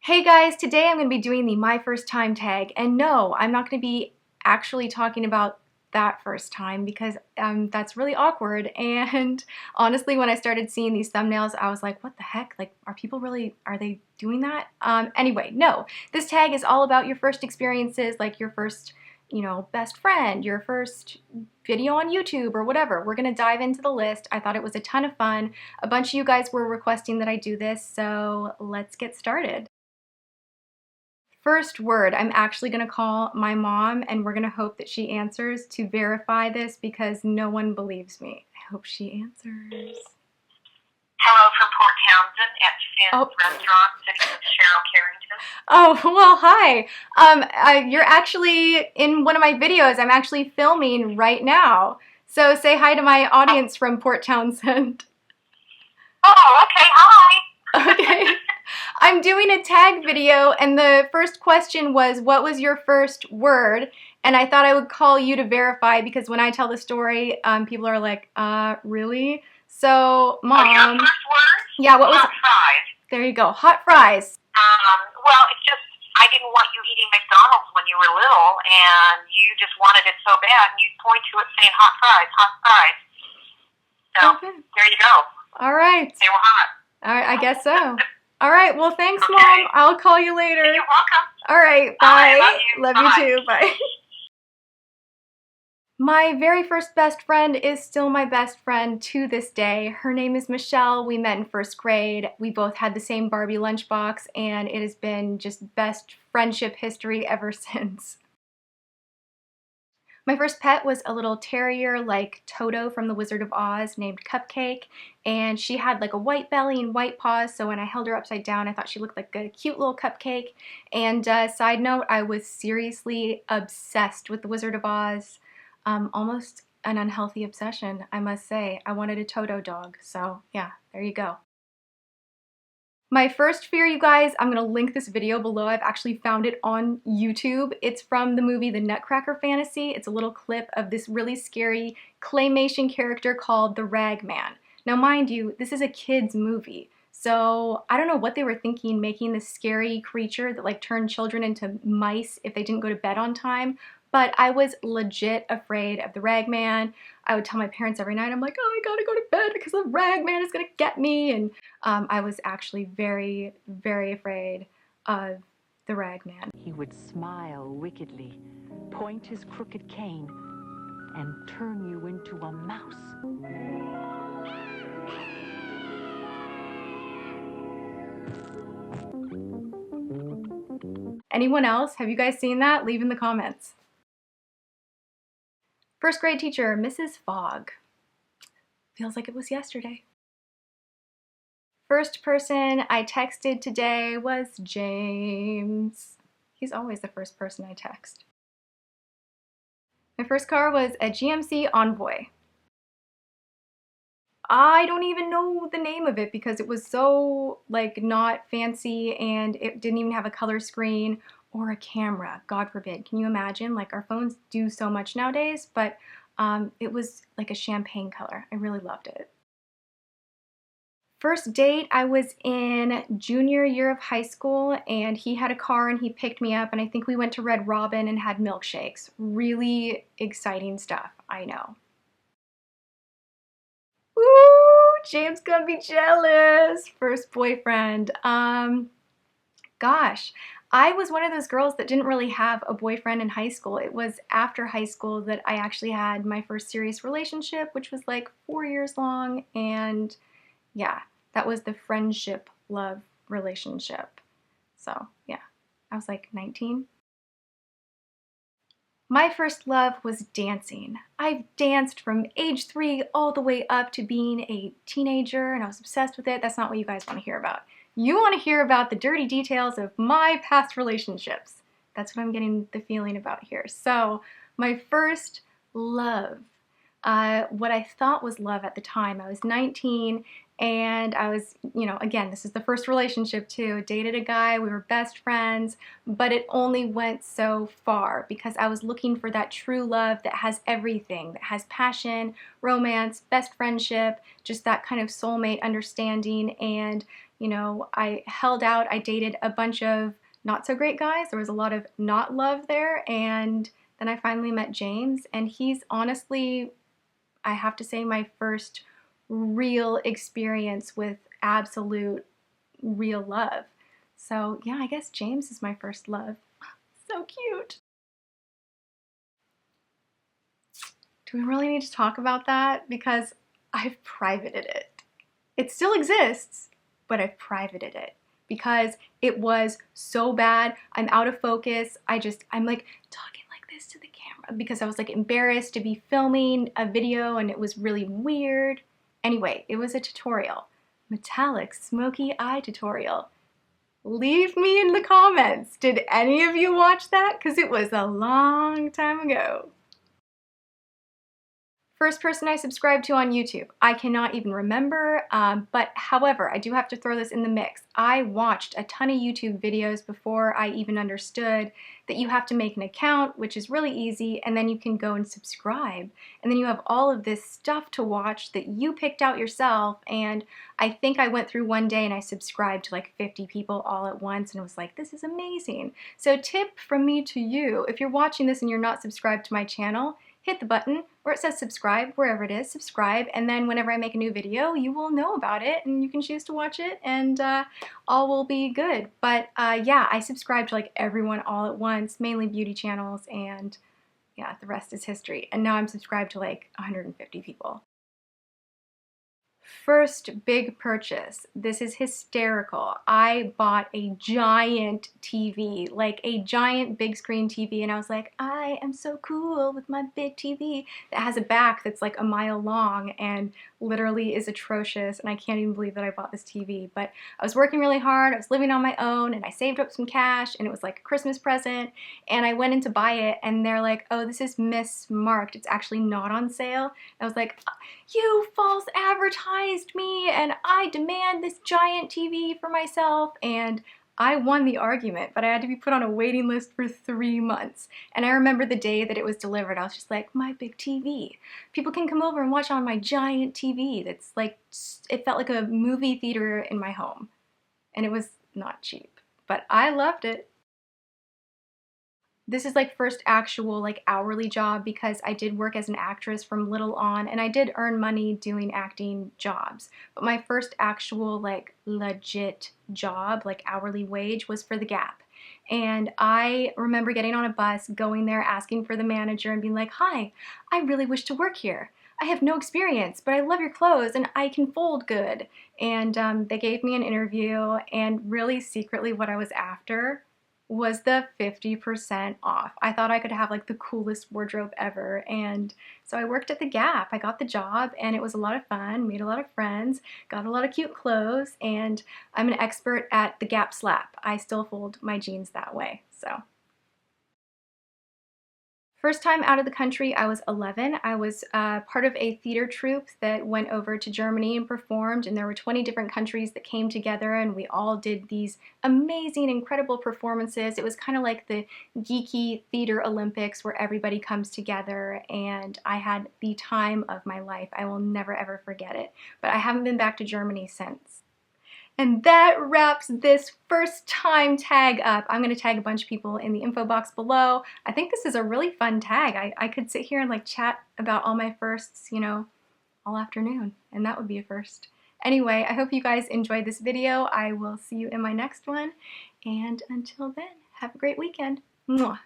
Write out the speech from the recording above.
Hey guys, today I'm going to be doing the my first time tag, and no, I'm not going to be actually talking about that first time because that's really awkward. And honestly, when I started seeing these thumbnails, I was like, what the heck? Like, are they doing that? Anyway, no, this tag is all about your first experiences, like your first, best friend, your first video on YouTube or whatever. We're going to dive into the list. I thought it was a ton of fun. A bunch of you guys were requesting that I do this, so let's get started. First word, I'm actually going to call my mom and we're going to hope that she answers to verify this because no one believes me. I hope she answers. Hello from Port Townsend at Finn's Restaurant, sitting with Cheryl Carrington. Oh, well, hi. You're actually in one of my videos. I'm actually filming right now. So say hi to my audience from Port Townsend. Oh, okay. Hi. Okay. I'm doing a tag video, and the first question was, what was your first word? And I thought I would call you to verify because when I tell the story, people are like, really? So, Mom. Oh, your first word? Yeah, what was it? Hot fries. There you go, hot fries. Well, it's just, I didn't want you eating McDonald's when you were little, and you just wanted it so bad, and you'd point to it saying hot fries, hot fries. So, okay. There you go. All right. They were hot. All right, I guess so. All right, well, thanks, Okay. Mom. I'll call you later. You're welcome. All right, bye. Love you too. Bye. My very first best friend is still my best friend to this day. Her name is Michelle. We met in first grade. We both had the same Barbie lunchbox, and it has been just best friendship history ever since. My first pet was a little terrier like Toto from The Wizard of Oz named Cupcake, and she had like a white belly and white paws, so when I held her upside down I thought she looked like a cute little cupcake. And side note, I was seriously obsessed with The Wizard of Oz, almost an unhealthy obsession, I must say. I wanted a Toto dog, so yeah, there you go. My first fear, you guys, I'm going to link this video below. I've actually found it on YouTube. It's from the movie The Nutcracker Fantasy. It's a little clip of this really scary claymation character called the Ragman. Now, mind you, this is a kid's movie. So I don't know what they were thinking making this scary creature that like turned children into mice if they didn't go to bed on time. But I was legit afraid of the Ragman. I would tell my parents every night, I'm like, oh, I gotta go to bed because the Ragman is gonna get me. And I was actually very, very afraid of the Ragman. He would smile wickedly, point his crooked cane, and turn you into a mouse. Anyone else? Have you guys seen that? Leave in the comments. First grade teacher, Mrs. Fogg. Feels like it was yesterday. First person I texted today was James. He's always the first person I text. My first car was a GMC Envoy. I don't even know the name of it because it was so like not fancy and it didn't even have a color screen or a camera, God forbid. Can you imagine? Like our phones do so much nowadays, but it was like a champagne color. I really loved it. First date, I was in junior year of high school and he had a car and he picked me up and I think we went to Red Robin and had milkshakes. Really exciting stuff, I know. Woo! James gonna be jealous. First boyfriend. Gosh, I was one of those girls that didn't really have a boyfriend in high school. It was after high school that I actually had my first serious relationship, which was like 4 years long. And yeah, that was the friendship love relationship. So yeah, I was like 19. My first love was dancing. I've danced from age 3 all the way up to being a teenager and I was obsessed with it. That's not what you guys want to hear about. You want to hear about the dirty details of my past relationships. That's what I'm getting the feeling about here. So my first love, what I thought was love at the time, I was 19 and I was, again, this is the first relationship too. Dated a guy, we were best friends, but it only went so far because I was looking for that true love that has everything, that has passion, romance, best friendship, just that kind of soulmate understanding. And you know, I held out. I dated a bunch of not so great guys. There was a lot of not love there. And then I finally met James, and he's honestly, I have to say, my first real experience with absolute real love. So yeah, I guess James is my first love. So cute. Do we really need to talk about that? Because I've privated it. It still exists, but I've privated it because it was so bad. I'm out of focus. I'm like talking like this to the camera because I was like embarrassed to be filming a video and it was really weird. Anyway, it was a tutorial. Metallic smoky eye tutorial. Leave me in the comments. Did any of you watch that? Because it was a long time ago. First person I subscribed to on YouTube. I cannot even remember, but however, I do have to throw this in the mix. I watched a ton of YouTube videos before I even understood that you have to make an account, which is really easy, and then you can go and subscribe. And then you have all of this stuff to watch that you picked out yourself, and I think I went through one day and I subscribed to like 50 people all at once and was like, this is amazing. So tip from me to you, if you're watching this and you're not subscribed to my channel, hit the button where it says subscribe, wherever it is, subscribe, and then whenever I make a new video, you will know about it and you can choose to watch it and all will be good. But yeah, I subscribed to like everyone all at once, mainly beauty channels, and yeah, the rest is history. And now I'm subscribed to like 150 people. First big purchase. This is hysterical. I bought a giant TV, like a giant big screen TV, and I was like, I am so cool with my big TV that has a back that's like a mile long and literally is atrocious, and I can't even believe that I bought this TV. But I was working really hard, I was living on my own, and I saved up some cash, and it was like a Christmas present, and I went in to buy it, and they're like, oh, this is mismarked. It's actually not on sale. And I was like, you false advertised me and I demand this giant TV for myself, and I won the argument, but I had to be put on a waiting list for 3 months. And I remember the day that it was delivered, I was just like, my big TV. People can come over and watch on my giant TV that's like, it felt like a movie theater in my home. And it was not cheap, but I loved it. This is like first actual like hourly job because I did work as an actress from little on and I did earn money doing acting jobs. But my first actual like legit job, like hourly wage, was for the Gap. And I remember getting on a bus, going there, asking for the manager and being like, hi, I really wish to work here. I have no experience, but I love your clothes and I can fold good. And they gave me an interview, and really secretly what I was after was the 50% off. I thought I could have like the coolest wardrobe ever, and so I worked at the Gap. I got the job and it was a lot of fun, made a lot of friends, got a lot of cute clothes, and I'm an expert at the Gap slap. I still fold my jeans that way, so. First time out of the country, I was 11. I was part of a theater troupe that went over to Germany and performed, and there were 20 different countries that came together, and we all did these amazing, incredible performances. It was kind of like the geeky theater Olympics where everybody comes together, and I had the time of my life. I will never ever forget it, but I haven't been back to Germany since. And that wraps this first time tag up. I'm going to tag a bunch of people in the info box below. I think this is a really fun tag. I could sit here and like chat about all my firsts, you know, all afternoon, and that would be a first. Anyway, I hope you guys enjoyed this video. I will see you in my next one, and until then, have a great weekend. Mwah.